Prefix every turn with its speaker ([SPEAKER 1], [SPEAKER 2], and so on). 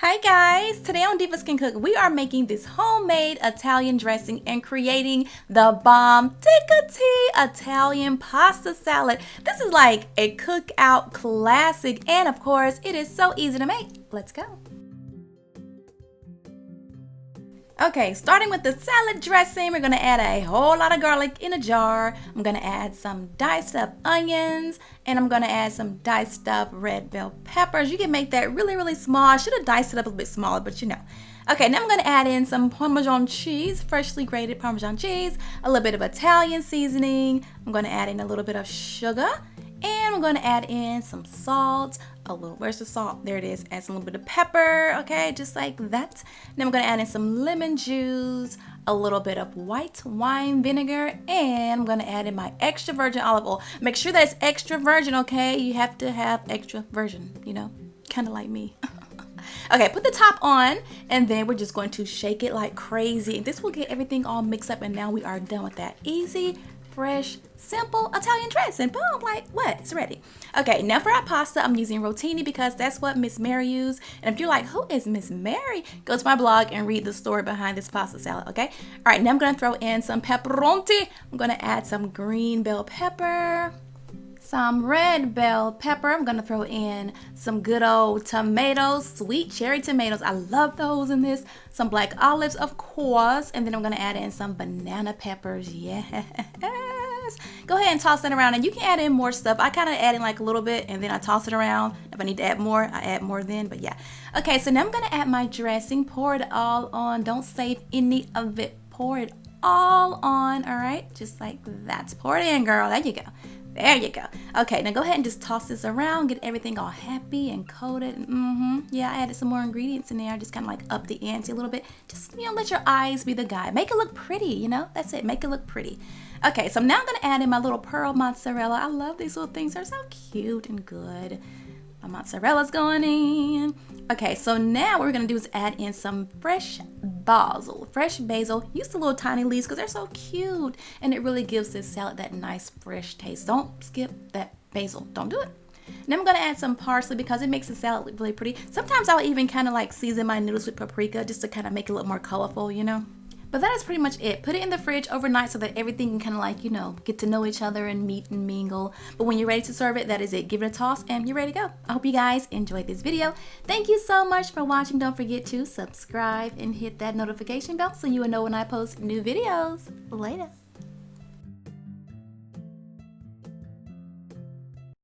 [SPEAKER 1] Hi guys, today on Divas Can Cook, we are making this homemade Italian dressing and creating the bomb ticka Italian pasta salad. This is like a cookout classic and of course it is so easy to make. Let's go. Okay, starting with the salad dressing, we're gonna add a whole lot of garlic in a jar. I'm gonna add some diced up onions, and I'm gonna add some diced up red bell peppers. You can make that really small. I should have diced it up a little bit smaller, but you know. Okay, now I'm gonna add in some Parmesan cheese, freshly grated Parmesan cheese, a little bit of Italian seasoning. I'm gonna add in a little bit of sugar, and I'm gonna add in some salt, where's the salt? There it is. Add some little bit of pepper, okay, just like that. Then I'm gonna add in some lemon juice, a little bit of white wine vinegar, and I'm gonna add in my extra virgin olive oil. Make sure that it's extra virgin, okay? You have to have extra virgin, you know, kind of like me. Okay, put the top on, and then we're just going to shake it like crazy. This will get everything all mixed up, and now we are done with that. Easy, fresh, simple Italian dressing. Boom, like what? It's ready. Okay, now for our pasta, I'm using rotini because that's what Miss Mary used. And if you're like, who is Miss Mary? Go to my blog and read the story behind this pasta salad, okay? All right, now I'm gonna throw in some pepperoni. I'm gonna add some green bell pepper, some red bell pepper. I'm gonna throw in some good old tomatoes, sweet cherry tomatoes. I love those in this. Some black olives, of course. And then I'm gonna add in some banana peppers. Yes. Go ahead and toss that around, and you can add in more stuff. I kind of add in like a little bit, and then I toss it around. If I need to add more, I add more then, but yeah. Okay, so now I'm gonna add my dressing. Pour it all on. Don't save any of it. Pour it all on, all right? Just like that. Pour it in, girl. There you go. There you go. Okay, now go ahead and just toss this around, get everything all happy and coated. Yeah, I added some more ingredients in there. Just kind of like up the ante a little bit. Just, you know, let your eyes be the guide. Make it look pretty, you know? That's it. Make it look pretty. Okay, so now I'm going to add in my little pearl mozzarella. I love these little things. They're so cute and good. My mozzarella's going in. Okay, so now what we're gonna do is add in some fresh basil. Fresh basil. Use the little tiny leaves because they're so cute. And it really gives this salad that nice fresh taste. Don't skip that basil. Don't do it. Then I'm gonna add some parsley because it makes the salad look really pretty. Sometimes I'll even kind of like season my noodles with paprika just to kind of make it look more colorful, you know. But that is pretty much it. Put it in the fridge overnight so that everything can kind of like, you know, get to know each other and meet and mingle. But when you're ready to serve it, that is it. Give it a toss and you're ready to go. I hope you guys enjoyed this video. Thank you so much for watching. Don't forget to subscribe and hit that notification bell so you will know when I post new videos. Later.